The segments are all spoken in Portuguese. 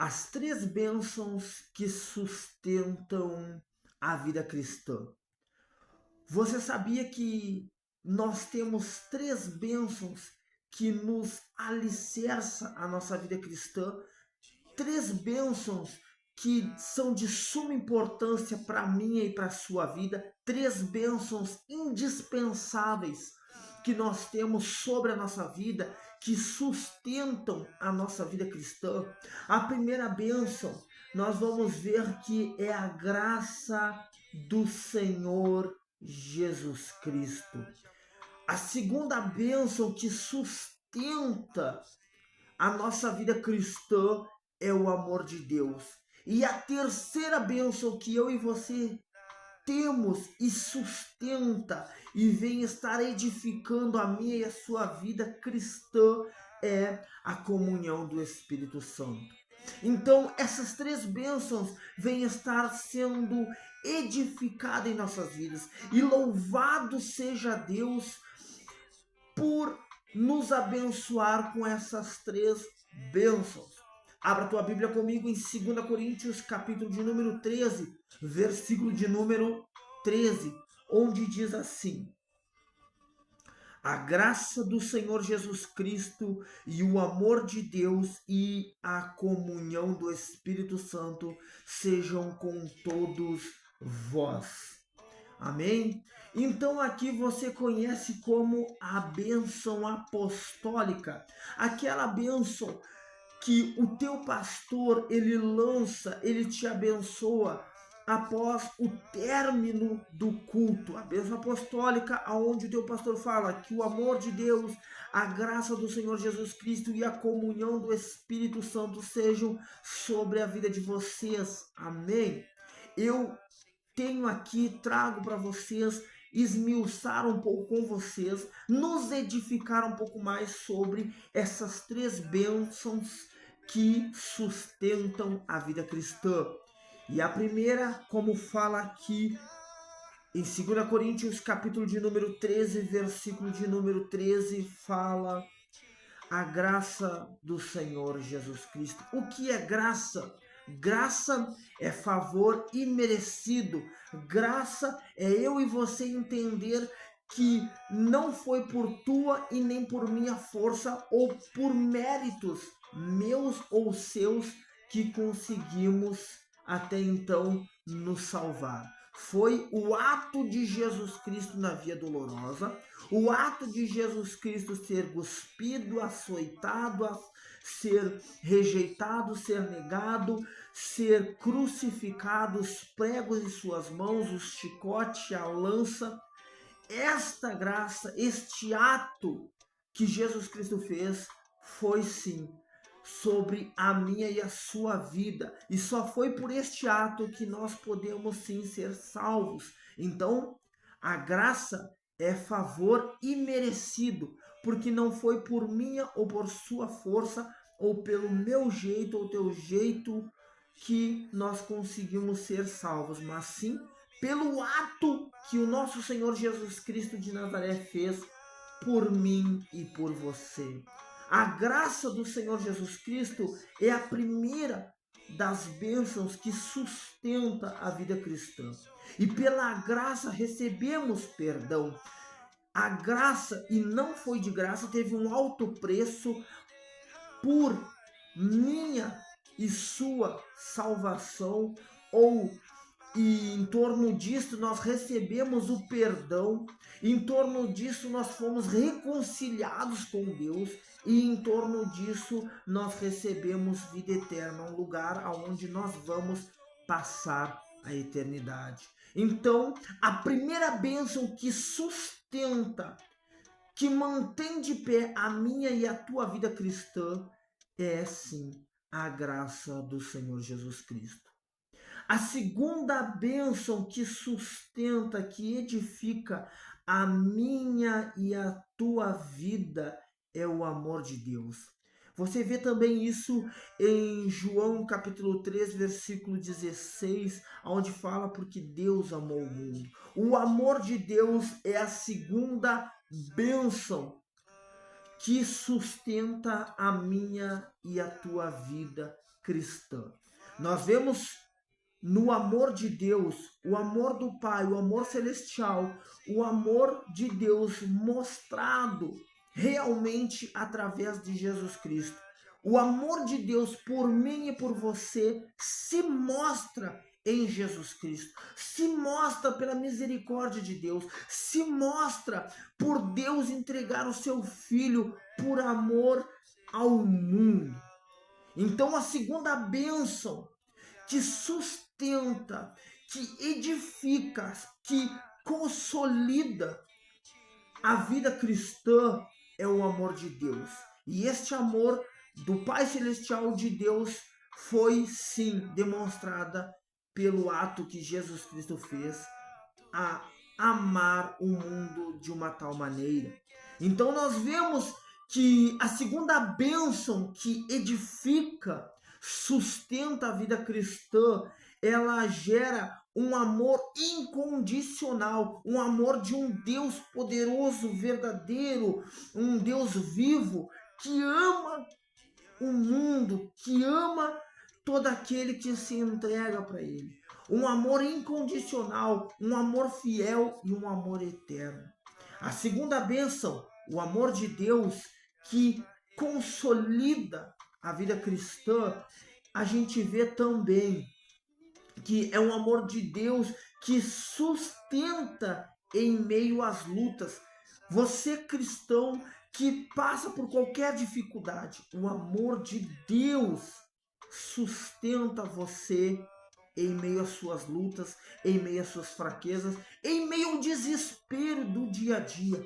As três bênçãos que sustentam a vida cristã. Você sabia que nós temos três bênçãos que nos alicerça a nossa vida cristã? Três bênçãos que são de suma importância para a minha e para a sua vida, três bênçãos indispensáveis que nós temos sobre a nossa vida, que sustentam a nossa vida cristã. A primeira bênção, nós vamos ver que é a graça do Senhor Jesus Cristo. A segunda bênção que sustenta a nossa vida cristã é o amor de Deus. E a terceira bênção que eu e você temos e sustenta e vem estar edificando a minha e a sua vida cristã é a comunhão do Espírito Santo. Então, essas três bênçãos vêm estar sendo edificadas em nossas vidas. E louvado seja Deus por nos abençoar com essas três bênçãos. Abra tua Bíblia comigo em 2 Coríntios, capítulo de número 13, versículo de número 13, onde diz assim: a graça do Senhor Jesus Cristo e o amor de Deus e a comunhão do Espírito Santo sejam com todos vós. Amém? Então aqui você conhece como a bênção apostólica, aquela bênção que o teu pastor ele lança, ele te abençoa após o término do culto, a bênção apostólica, aonde o teu pastor fala que o amor de Deus, a graça do Senhor Jesus Cristo e a comunhão do Espírito Santo sejam sobre a vida de vocês. Amém? Eu tenho aqui, trago para vocês, esmiuçar um pouco com vocês, nos edificar um pouco mais sobre essas três bênçãos que sustentam a vida cristã. E a primeira, como fala aqui em 2 Coríntios, capítulo de número 13, versículo de número 13, fala a graça do Senhor Jesus Cristo. O que é graça? Graça é favor imerecido. Graça é eu e você entender que não foi por tua e nem por minha força ou por méritos meus ou seus que conseguimos até então nos salvar. Foi o ato de Jesus Cristo na via dolorosa, o ato de Jesus Cristo ser cuspido, açoitado, ser rejeitado, ser negado, ser crucificado, os pregos em suas mãos, os chicote, a lança. Esta graça, este ato que Jesus Cristo fez, foi sim sobre a minha e a sua vida. E só foi por este ato que nós podemos sim ser salvos. Então, a graça é favor imerecido, porque não foi por minha ou por sua força, ou pelo meu jeito ou teu jeito que nós conseguimos ser salvos, mas sim pelo ato que o nosso Senhor Jesus Cristo de Nazaré fez por mim e por você. A graça do Senhor Jesus Cristo é a primeira das bênçãos que sustenta a vida cristã. E pela graça recebemos perdão. A graça, e não foi de graça, teve um alto preço por minha e sua salvação, ou e em torno disso nós recebemos o perdão, em torno disso nós fomos reconciliados com Deus, e em torno disso nós recebemos vida eterna, um lugar aonde nós vamos passar a eternidade. Então, a primeira bênção que sustenta, que mantém de pé a minha e a tua vida cristã é sim a graça do Senhor Jesus Cristo. A segunda bênção que sustenta, que edifica a minha e a tua vida é o amor de Deus. Você vê também isso em João capítulo 3, versículo 16, onde fala porque Deus amou o mundo. O amor de Deus é a segunda bênção que sustenta a minha e a tua vida cristã. Nós vemos no amor de Deus, o amor do Pai, o amor celestial, o amor de Deus mostrado realmente através de Jesus Cristo. O amor de Deus por mim e por você se mostra em Jesus Cristo, se mostra pela misericórdia de Deus, se mostra por Deus entregar o seu Filho por amor ao mundo. Então, a segunda bênção que sustenta, que edifica, que consolida a vida cristã é o amor de Deus. E este amor do Pai Celestial de Deus foi sim demonstrada pelo ato que Jesus Cristo fez, a amar o mundo de uma tal maneira. Então nós vemos que a segunda bênção que edifica, sustenta a vida cristã, ela gera um amor incondicional, um amor de um Deus poderoso, verdadeiro, um Deus vivo que ama o mundo, que ama todo aquele que se entrega para ele. Um amor incondicional, um amor fiel e um amor eterno. A segunda bênção, o amor de Deus que consolida a vida cristã, a gente vê também que é um amor de Deus que sustenta em meio às lutas. Você cristão que passa por qualquer dificuldade, o amor de Deus sustenta você em meio às suas lutas, em meio às suas fraquezas, em meio ao desespero do dia a dia.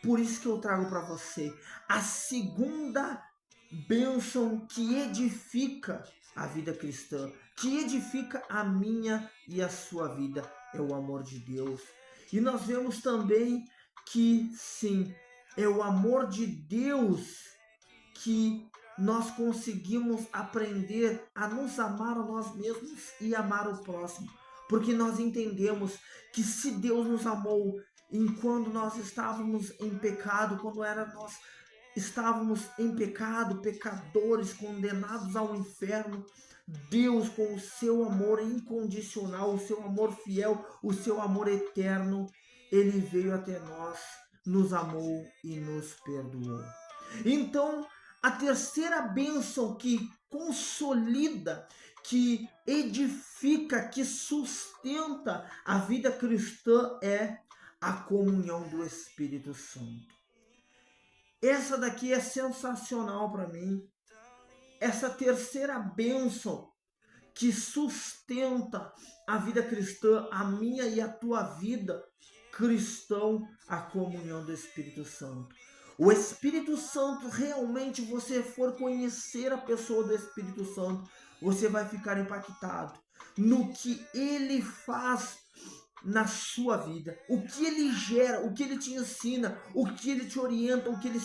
Por isso que eu trago para você a segunda bênção que edifica a vida cristã, que edifica a minha e a sua vida, é o amor de Deus. E nós vemos também que sim, é o amor de Deus que nós conseguimos aprender a nos amar a nós mesmos e amar o próximo. Porque nós entendemos que se Deus nos amou enquanto nós estávamos em pecado, nós estávamos em pecado, pecadores, condenados ao inferno, Deus, com o seu amor incondicional, o seu amor fiel, o seu amor eterno, ele veio até nós, nos amou e nos perdoou. Então, a terceira bênção que consolida, que edifica, que sustenta a vida cristã é a comunhão do Espírito Santo. Essa daqui é sensacional para mim. Essa terceira bênção que sustenta a vida cristã, a minha e a tua vida cristão, a comunhão do Espírito Santo. O Espírito Santo, realmente, você for conhecer a pessoa do Espírito Santo, você vai ficar impactado no que ele faz na sua vida, o que ele gera, o que ele te ensina, o que ele te orienta, o que ele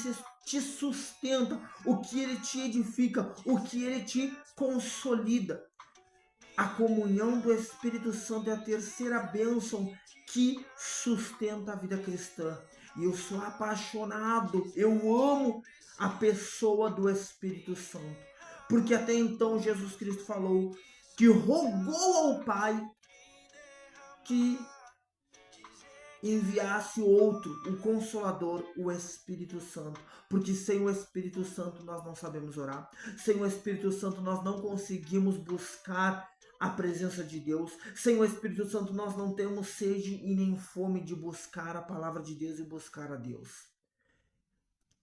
te sustenta, o que ele te edifica, o que ele te consolida. A comunhão do Espírito Santo é a terceira bênção que sustenta a vida cristã. E eu sou apaixonado, eu amo a pessoa do Espírito Santo. Porque até então Jesus Cristo falou que rogou ao Pai que enviasse outro, o Consolador, o Espírito Santo. Porque sem o Espírito Santo nós não sabemos orar. Sem o Espírito Santo nós não conseguimos buscar a presença de Deus. Sem o Espírito Santo nós não temos sede e nem fome de buscar a palavra de Deus e buscar a Deus.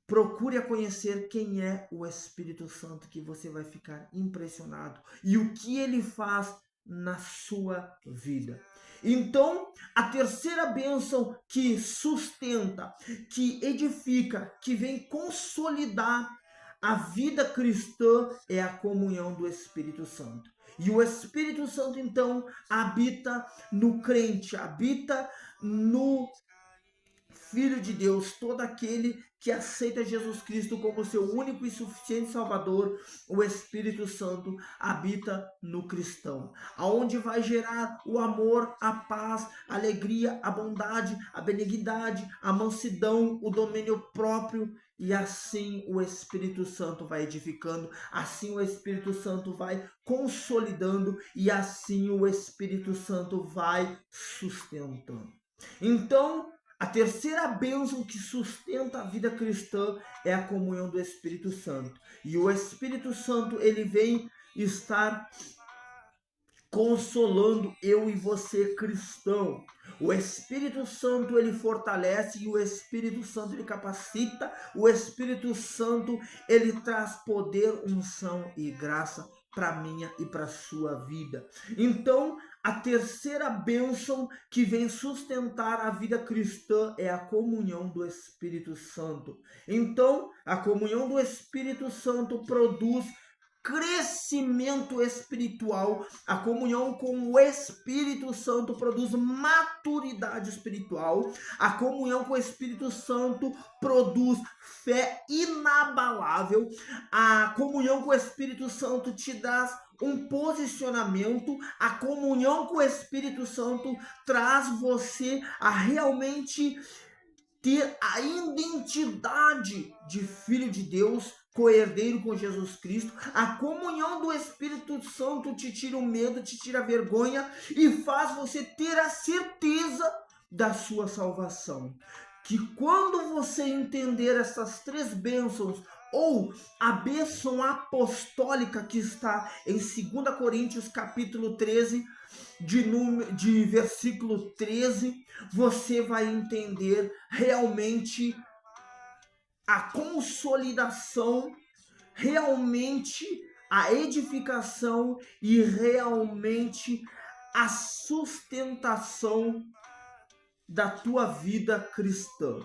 Procure a conhecer quem é o Espírito Santo, que você vai ficar impressionado e o que ele faz na sua vida. Então, a terceira bênção que sustenta, que edifica, que vem consolidar a vida cristã é a comunhão do Espírito Santo. E o Espírito Santo, então, habita no crente, habita no Filho de Deus, todo aquele que aceita Jesus Cristo como seu único e suficiente Salvador. O Espírito Santo habita no cristão, aonde vai gerar o amor, a paz, a alegria, a bondade, a benignidade, a mansidão, o domínio próprio, e assim o Espírito Santo vai edificando, assim o Espírito Santo vai consolidando e assim o Espírito Santo vai sustentando. Então, a terceira bênção que sustenta a vida cristã é a comunhão do Espírito Santo. E o Espírito Santo, ele vem estar consolando eu e você cristão. O Espírito Santo ele fortalece e o Espírito Santo ele capacita, o Espírito Santo ele traz poder, unção e graça para minha e para sua vida. Então, a terceira bênção que vem sustentar a vida cristã é a comunhão do Espírito Santo. Então, a comunhão do Espírito Santo produz crescimento espiritual. A comunhão com o Espírito Santo produz maturidade espiritual. A comunhão com o Espírito Santo produz fé inabalável. A comunhão com o Espírito Santo te dá um posicionamento. A comunhão com o Espírito Santo traz você a realmente ter a identidade de filho de Deus, co-herdeiro com Jesus Cristo. A comunhão do Espírito Santo te tira o medo, te tira a vergonha e faz você ter a certeza da sua salvação. Que quando você entender essas três bênçãos, ou a bênção apostólica que está em 2 Coríntios capítulo 13, de versículo 13, você vai entender realmente a consolidação, realmente a edificação e realmente a sustentação da tua vida cristã.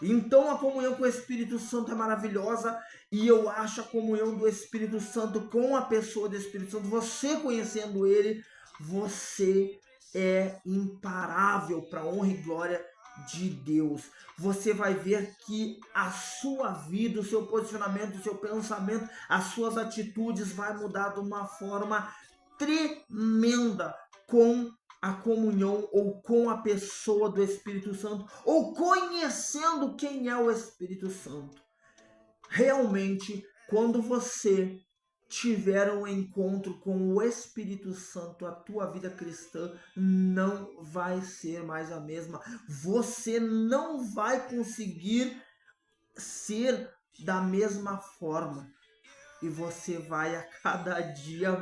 Então a comunhão com o Espírito Santo é maravilhosa e eu acho a comunhão do Espírito Santo com a pessoa do Espírito Santo, você conhecendo ele, você é imparável para a honra e glória de Deus. Você vai ver que a sua vida, o seu posicionamento, o seu pensamento, as suas atitudes vai mudar de uma forma tremenda com a comunhão ou com a pessoa do Espírito Santo, ou conhecendo quem é o Espírito Santo. Realmente, quando você tiver um encontro com o Espírito Santo, a tua vida cristã não vai ser mais a mesma. Você não vai conseguir ser da mesma forma. E você vai a cada dia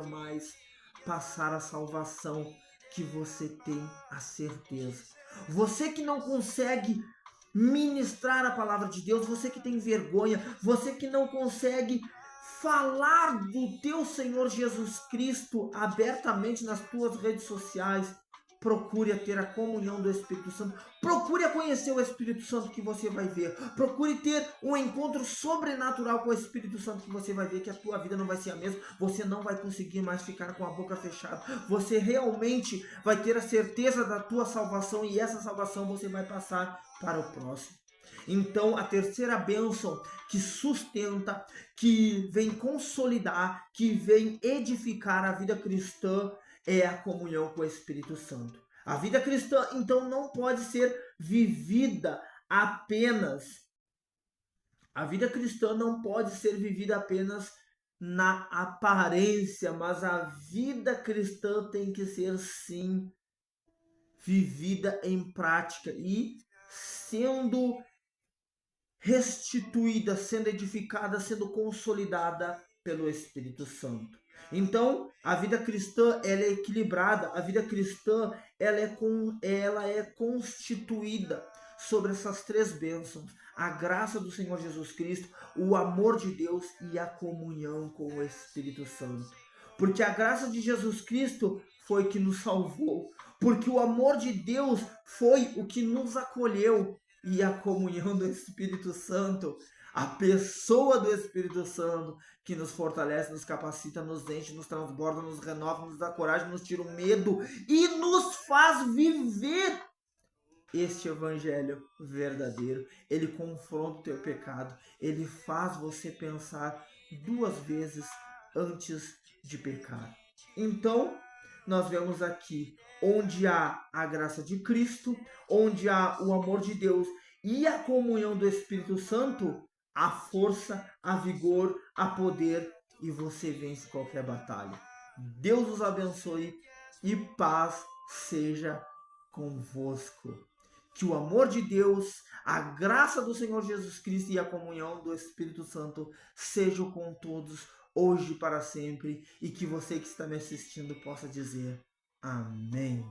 mais passar a salvação que você tem a certeza. Você que não consegue ministrar a palavra de Deus, você que tem vergonha, você que não consegue falar do teu Senhor Jesus Cristo abertamente nas tuas redes sociais, procure ter a comunhão do Espírito Santo, procure conhecer o Espírito Santo que você vai ver, procure ter um encontro sobrenatural com o Espírito Santo que você vai ver que a tua vida não vai ser a mesma, você não vai conseguir mais ficar com a boca fechada, você realmente vai ter a certeza da tua salvação e essa salvação você vai passar para o próximo. Então a terceira bênção que sustenta, que vem consolidar, que vem edificar a vida cristã é a comunhão com o Espírito Santo. A vida cristã, então, não pode ser vivida apenas. A vida cristã não pode ser vivida apenas na aparência, mas a vida cristã tem que ser, sim, vivida em prática e sendo restituída, sendo edificada, sendo consolidada pelo Espírito Santo. Então, a vida cristã ela é equilibrada, a vida cristã ela é constituída sobre essas três bênçãos: a graça do Senhor Jesus Cristo, o amor de Deus e a comunhão com o Espírito Santo. Porque a graça de Jesus Cristo foi que nos salvou, porque o amor de Deus foi o que nos acolheu, e a comunhão do Espírito Santo, a pessoa do Espírito Santo, que nos fortalece, nos capacita, nos enche, nos transborda, nos renova, nos dá coragem, nos tira o medo e nos faz viver este evangelho verdadeiro. Ele confronta o teu pecado, ele faz você pensar duas vezes antes de pecar. Então, nós vemos aqui onde há a graça de Cristo, onde há o amor de Deus e a comunhão do Espírito Santo, a força, a vigor, a poder, e você vence qualquer batalha. Deus os abençoe e paz seja convosco. Que o amor de Deus, a graça do Senhor Jesus Cristo e a comunhão do Espírito Santo sejam com todos, hoje e para sempre, e que você que está me assistindo possa dizer amém.